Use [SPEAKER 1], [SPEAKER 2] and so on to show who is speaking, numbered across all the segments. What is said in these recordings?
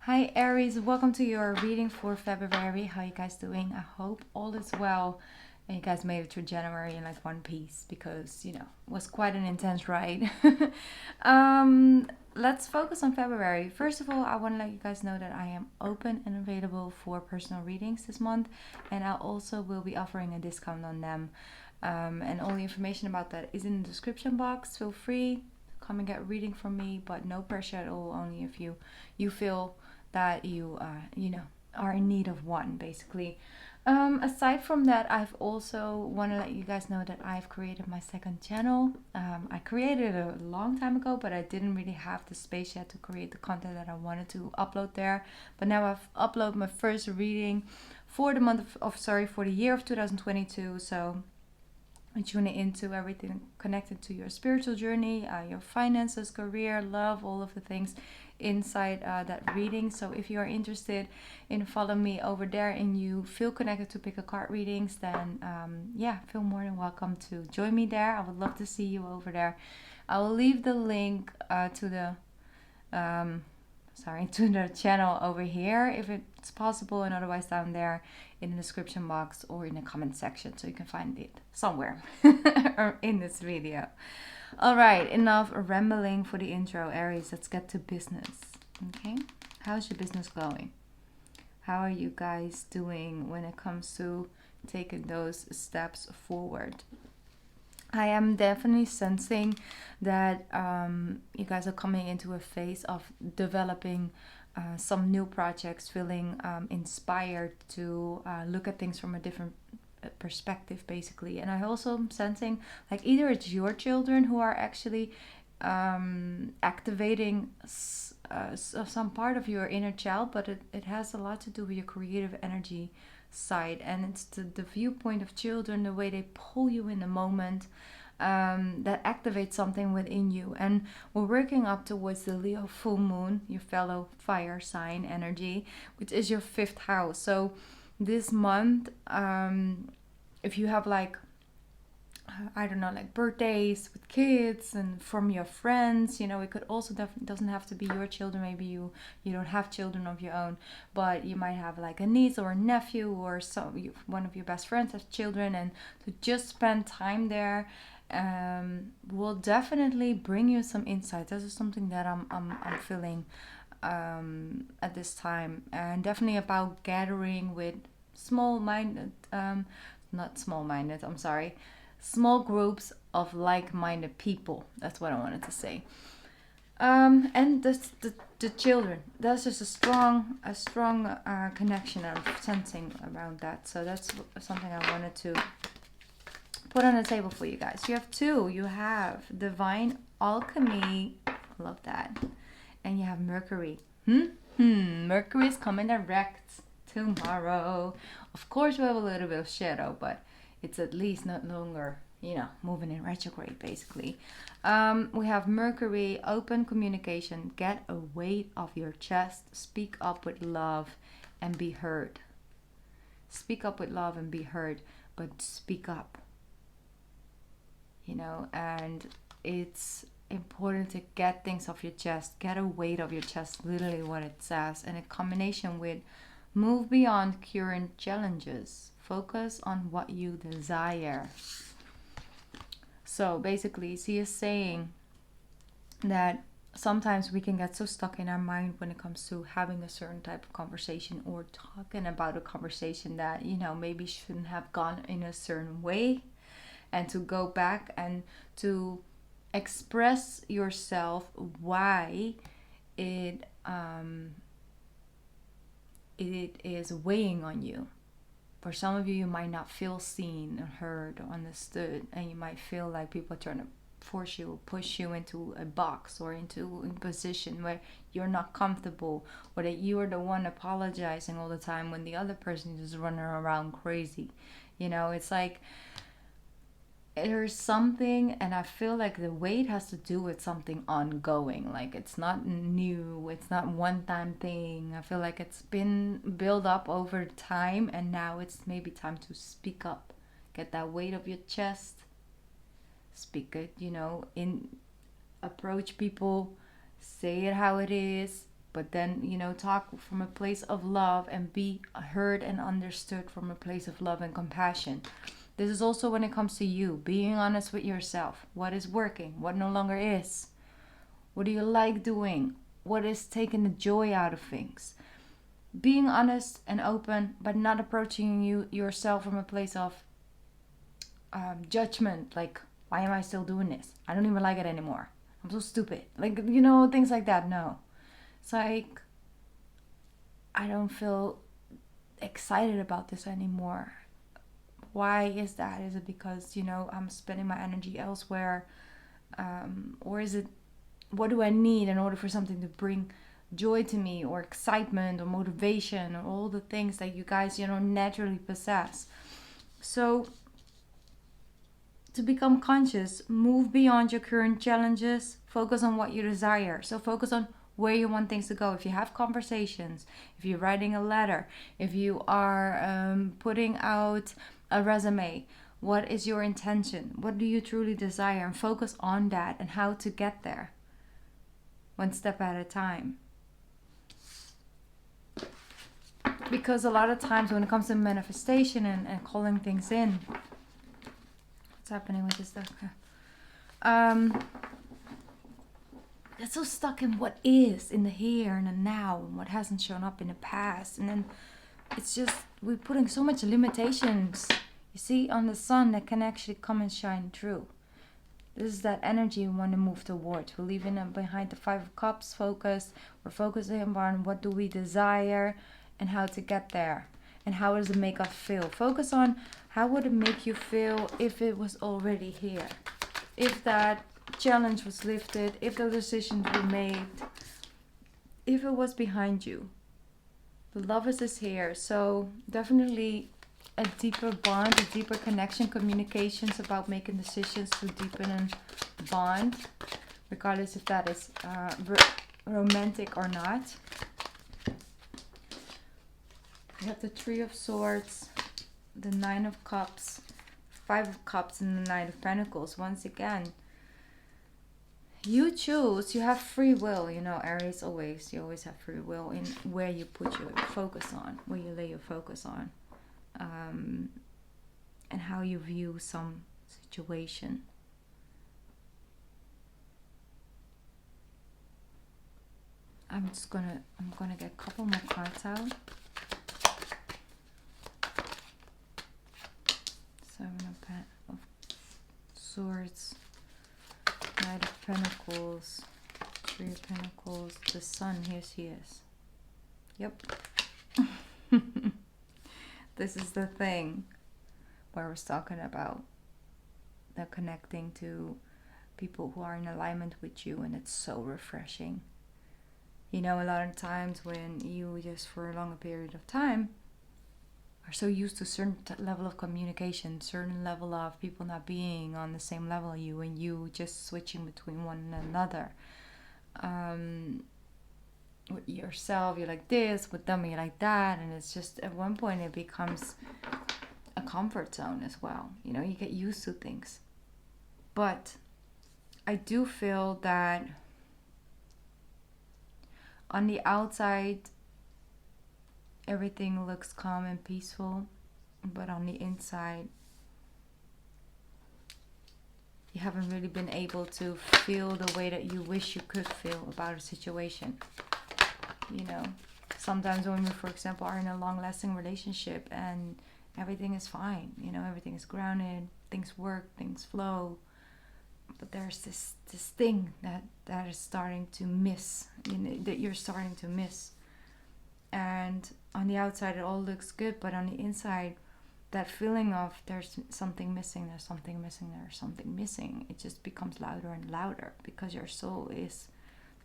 [SPEAKER 1] Hi Aries, welcome to your reading for February. How you guys doing? I hope all is well and you guys made it through January in like one piece because it was quite an intense ride. Let's focus on February. First of all, I want to let you guys know that I am open and available for personal readings this month, and I also will be offering a discount on them. And all the information about that is in the description box. Feel free, come and get a reading from me, but no pressure at all. Only if you feel that you are in need of one, basically. Aside from that, I've also want to let you guys know that I've created my second channel. I created it a long time ago, but I didn't really have the space yet to create the content that I wanted to upload there. But now I've uploaded my first reading for the for the year of 2022. So I'm tuning into everything connected to your spiritual journey, your finances, career, love, all of the things inside that reading. So if you are interested in following me over there and you feel connected to pick a card readings, then feel more than welcome to join me there. I would love to see you over there. I will leave the link to the channel over here if it's possible, and otherwise down there in the description box or in the comment section, so you can find it somewhere or in this video. All right, enough rambling for the intro, Aries. Let's get to business. Okay, how's your business going? How are you guys doing when it comes to taking those steps forward? I am definitely sensing that you guys are coming into a phase of developing some new projects, feeling inspired to look at things from a different perspective, basically. And I also am sensing like either it's your children who are actually activating some part of your inner child, but it has a lot to do with your creative energy side, and it's the viewpoint of children, the way they pull you in the moment, that activates something within you. And we're working up towards the Leo full moon, your fellow fire sign energy, which is your fifth house. So this month, if you have like I don't know, like birthdays with kids and from your friends, it could also doesn't have to be your children. Maybe you don't have children of your own, but you might have like a niece or a nephew, or one of your best friends has children, and to just spend time there will definitely bring you some insight. This is something that I'm feeling at this time, and definitely about gathering with small groups of like-minded people. That's what I wanted to say. And the children. That's just a strong connection I'm sensing around that. So that's something I wanted to put on the table for you guys. You have two. You have Divine Alchemy. Love that. And you have Mercury. Mercury is coming direct tomorrow. Of course, we have a little bit of shadow, but it's at least not longer, moving in retrograde, basically. We have Mercury, open communication, get a weight off your chest, speak up with love and be heard. Speak up with love and be heard, but speak up. And it's important to get things off your chest, get a weight off your chest, literally what it says, and a combination with move beyond current challenges. Focus on what you desire. So basically, she is saying that sometimes we can get so stuck in our mind when it comes to having a certain type of conversation or talking about a conversation that, maybe shouldn't have gone in a certain way, and to go back and to express yourself why it is weighing on you. For some of you, you might not feel seen or heard or understood, and you might feel like people are trying to force you or push you into a box or into a position where you're not comfortable, or that you are the one apologizing all the time when the other person is just running around crazy. It's like there's something, and I feel like the weight has to do with something ongoing. Like it's not new, it's not one time thing. I feel like it's been built up over time, and now it's maybe time to speak up, get that weight off your chest, speak it, approach people, say it how it is, but then, talk from a place of love and be heard and understood from a place of love and compassion. This is also when it comes to you, being honest with yourself. What is working? What no longer is? What do you like doing? What is taking the joy out of things? Being honest and open, but not approaching yourself from a place of judgment. Like, why am I still doing this? I don't even like it anymore. I'm so stupid. Like, things like that. No. It's like, I don't feel excited about this anymore. Why is that? Is it because, I'm spending my energy elsewhere? Or is it, what do I need in order for something to bring joy to me, or excitement, or motivation, or all the things that you guys, naturally possess? So, to become conscious, move beyond your current challenges, focus on what you desire. So focus on where you want things to go. If you have conversations, if you're writing a letter, if you are putting out a resume, what is your intention? What do you truly desire? And focus on that and how to get there, one step at a time. Because a lot of times when it comes to manifestation and calling things in, what's happening with this stuff? That's so stuck in what is, in the here and the now, and what hasn't shown up in the past. And then it's just, we're putting so much limitations, you see, on the sun that can actually come and shine through. This is that energy we want to move towards. We're leaving them behind the 5 of Cups focus. We're focusing on what do we desire and how to get there. And how does it make us feel? Focus on how would it make you feel if it was already here. If that challenge was lifted, if the decisions were made, if it was behind you. The Lovers is here. So definitely a deeper bond, a deeper connection, communications about making decisions to deepen a bond, regardless if that is romantic or not. We have the 3 of Swords, the 9 of Cups, 5 of Cups, and the 9 of Pentacles. Once again, you choose, you have free will, Aries, you always have free will in where you put your focus on, where you lay your focus on, and how you view some situation. I'm gonna get a couple more cards out. 7 of Swords, Knight of Pentacles, 3 of Pentacles, the Sun. Here she is. Yep. This is the thing where I was talking about the connecting to people who are in alignment with you, and it's so refreshing. A lot of times when you just for a longer period of time are so used to a certain level of communication, certain level of people not being on the same level as you, and you just switching between one another. With yourself, you're like this, with them, you're like that, and it's just at one point it becomes a comfort zone as well. You get used to things. But I do feel that on the outside, everything looks calm and peaceful, but on the inside, you haven't really been able to feel the way that you wish you could feel about a situation. Sometimes when we, for example, are in a long-lasting relationship and everything is fine, everything is grounded, things work, things flow, but there's this thing that is starting to miss, that you're starting to miss. And on the outside it all looks good, but on the inside, that feeling of there's something missing, there's something missing, it just becomes louder and louder because your soul is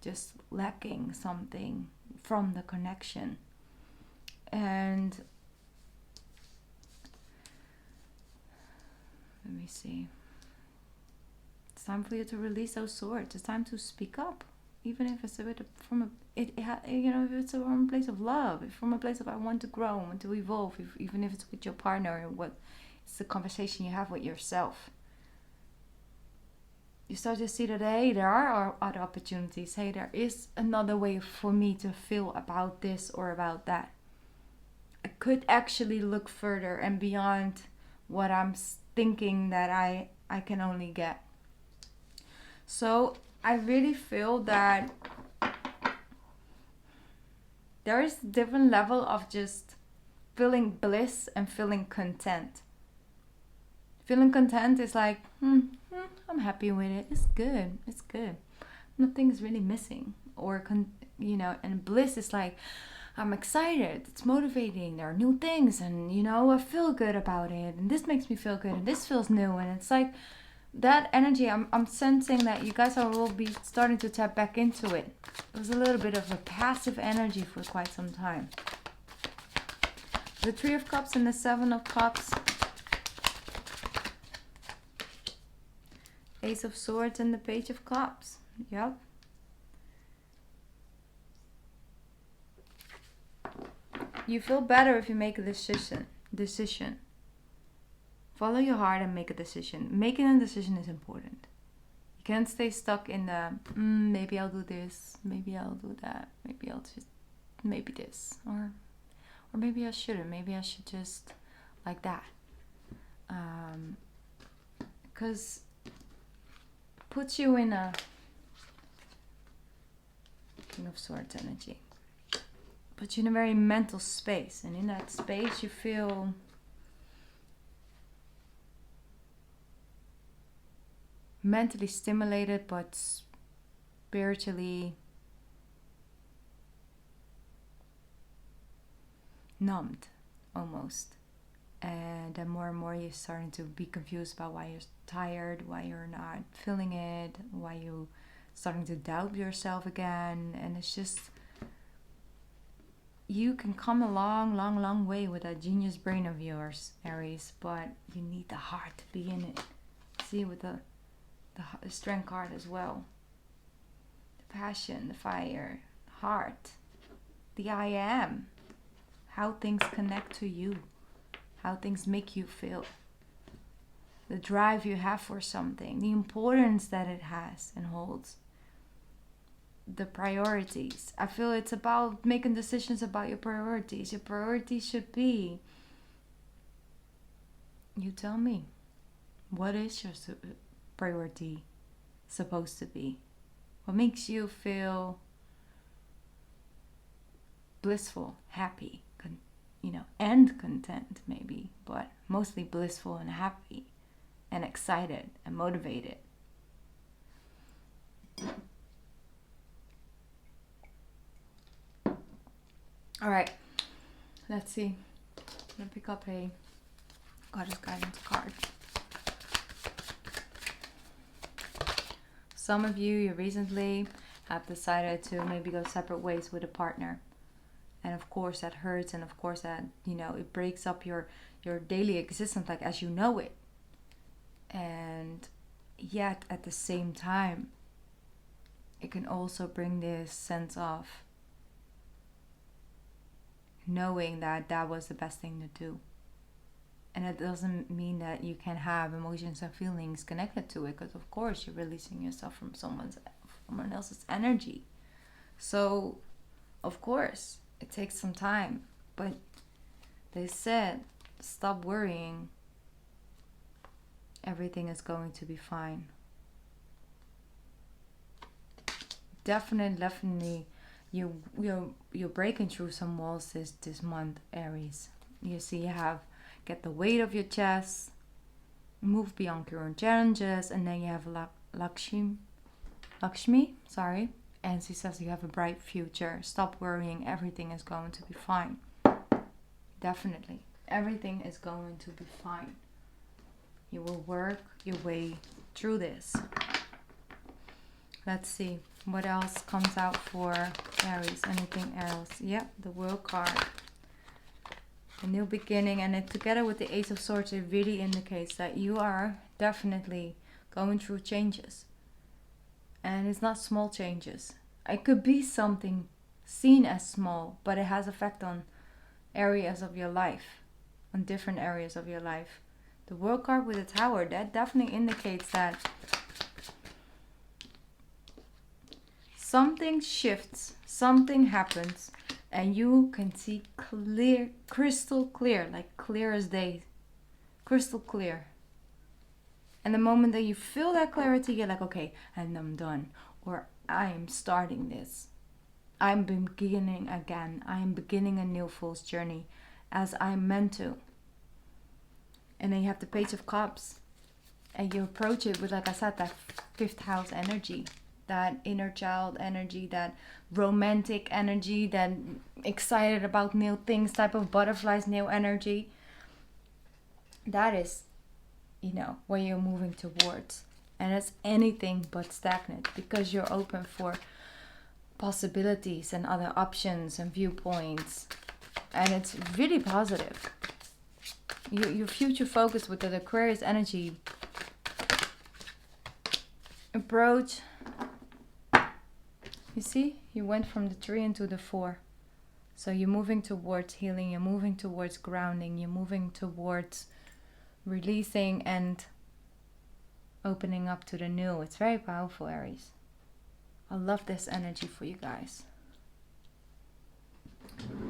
[SPEAKER 1] just lacking something from the connection. And let me see. It's time for you to release those swords. It's time to speak up, even if it's a bit from if it's from a place of love, if from a place of I want to grow, I want to evolve, even if it's with your partner, what it's the conversation you have with yourself. you start to see that, hey, there are other opportunities. Hey, there is another way for me to feel about this or about that. I could actually look further and beyond what I'm thinking that I can only get. So I really feel that there is a different level of just feeling bliss and feeling content. Feeling content is like, I'm happy with it. It's good. It's good. Nothing's really missing. Or, and bliss is like, I'm excited. It's motivating. There are new things. And, I feel good about it. And this makes me feel good. And this feels new. And it's like that energy. I'm sensing that you guys will be starting to tap back into it. It was a little bit of a passive energy for quite some time. The Three of Cups and the Seven of Cups. Ace of Swords and the Page of Cups. Yep. You feel better if you make a decision. Follow your heart and make a decision. Making a decision is important. You can't stay stuck in the, maybe I'll do this, maybe I'll do that, maybe this, or maybe I shouldn't, maybe I should just like that. Because puts you in a King of Swords energy. Puts you in a very mental space. And in that space you feel mentally stimulated but spiritually numbed almost. And then more and more you're starting to be confused about why you're tired, why you're not feeling it, why you're starting to doubt yourself again. And it's just, you can come a long way with that genius brain of yours, Aries, but you need the heart to be in it. See, with the Strength card as well. The passion, the fire, the heart, the I am. How things connect to you. How things make you feel. The drive you have for something. The importance that it has and holds. The priorities. I feel it's about making decisions about your priorities. Your priorities should be, you tell me, what is your priority supposed to be? What makes you feel blissful, happy, and content maybe, but mostly blissful and happy and excited and motivated. All right, let's see. I'm gonna pick up a Goddess Guidance card. Some of you recently have decided to maybe go separate ways with a partner. And of course that hurts, and of course that, it breaks up your daily existence like as you know it. And yet at the same time, it can also bring this sense of knowing that that was the best thing to do. And it doesn't mean that you can have emotions and feelings connected to it, because of course you're releasing yourself from someone else's energy. So of course it takes some time, but they said, stop worrying. Everything is going to be fine. Definitely, you're breaking through some walls this month, Aries. You see, get the weight of your chest, move beyond current challenges, and then you have Lakshmi, and she says you have a bright future. Stop worrying, everything is going to be fine. Definitely, everything is going to be fine. You will work your way through this. Let's see what else comes out for Aries. Anything else? Yep, the World card. A new beginning, and it together with the Ace of Swords, it really indicates that you are definitely going through changes. And it's not small changes. It could be something seen as small, but it has effect on areas of your life, on different areas of your life. The World card with the Tower, that definitely indicates that something shifts, something happens, and you can see clear, crystal clear, like clear as day, crystal clear. And the moment that you feel that clarity, you're like, okay, and I'm done, or I'm starting this. I'm beginning again. I'm beginning a new fool's journey as I'm meant to. And then you have the Page of Cups. And you approach it with, like I said, that fifth house energy. That inner child energy, that romantic energy, that excited about new things type of butterflies, new energy. That is, where you're moving towards. And it's anything but stagnant because you're open for possibilities and other options and viewpoints, and it's really positive. Your future focus with the Aquarius energy approach. You see, you went from the 3 into the 4, so you're moving towards healing, you're moving towards grounding, you're moving towards releasing and opening up to the new. It's very powerful, Aries. I love this energy for you guys.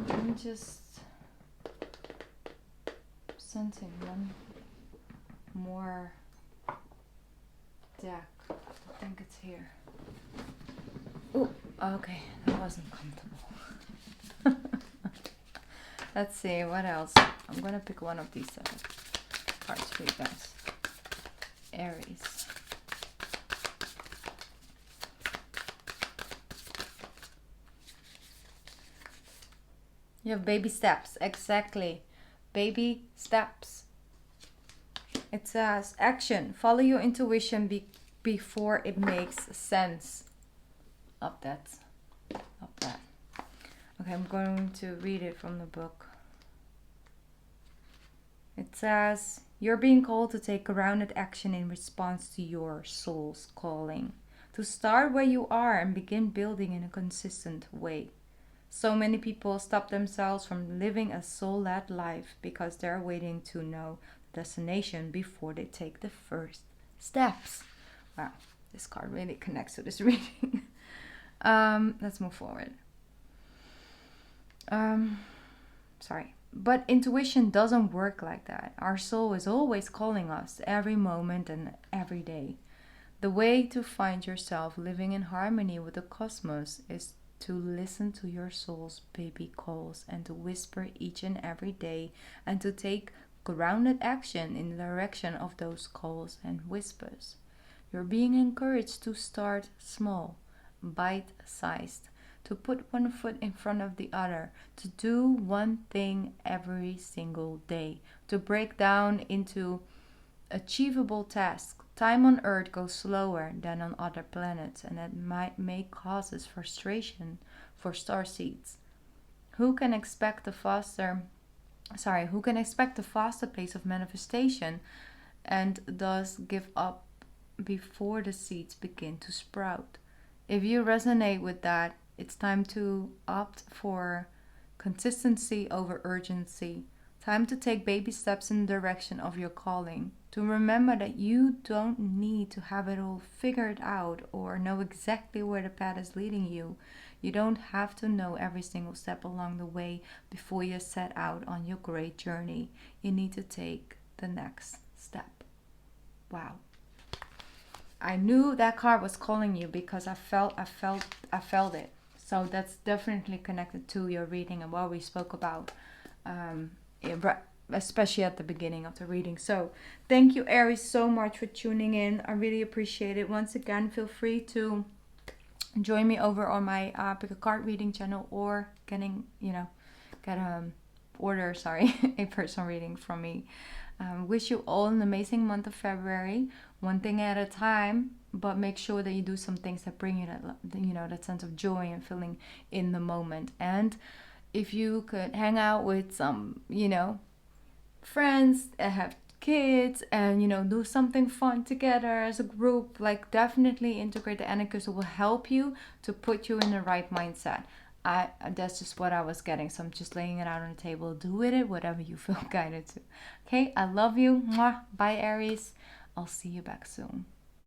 [SPEAKER 1] I'm just sensing one more deck. I think it's here. Oh, okay. That wasn't comfortable. Let's see, what else? I'm going to pick one of these cards for you guys. Aries. You have baby steps, exactly. Baby steps. It says action. Follow your intuition before it makes sense. Love that. Love that. Okay, I'm going to read it from the book. It says, you're being called to take grounded action in response to your soul's calling. To start where you are and begin building in a consistent way. So many people stop themselves from living a soul-led life because they're waiting to know the destination before they take the first steps. Wow, this card really connects to this reading. Let's move forward. Sorry. But intuition doesn't work like that. Our soul is always calling us every moment and every day. The way to find yourself living in harmony with the cosmos is to listen to your soul's baby calls and to whisper each and every day and to take grounded action in the direction of those calls and whispers. You're being encouraged to start small, bite-sized, to put one foot in front of the other, to do one thing every single day, to break down into achievable tasks. Time on Earth goes slower than on other planets, and that might make causes frustration for starseeds. Who can expect a faster pace of manifestation and thus give up before the seeds begin to sprout? If you resonate with that, it's time to opt for consistency over urgency. Time to take baby steps in the direction of your calling. To remember that you don't need to have it all figured out or know exactly where the path is leading you. You don't have to know every single step along the way before you set out on your great journey. You need to take the next step. Wow. I knew that card was calling you because I felt it. So that's definitely connected to your reading and what we spoke about. Especially at the beginning of the reading. So thank you, Aries, so much for tuning in. I really appreciate it. Once again, feel free to join me over on my pick a card reading channel or order a personal reading from me. Wish you all an amazing month of February, one thing at a time, but make sure that you do some things that bring you that sense of joy and feeling in the moment. And if you could hang out with some friends that have kids and do something fun together as a group, like definitely integrate the energy because it will help you to put you in the right mindset. That's just what I was getting, so I'm just laying it out on the table. Do with it whatever you feel guided to. Okay, I love you. Mwah. Bye, Aries. I'll see you back soon.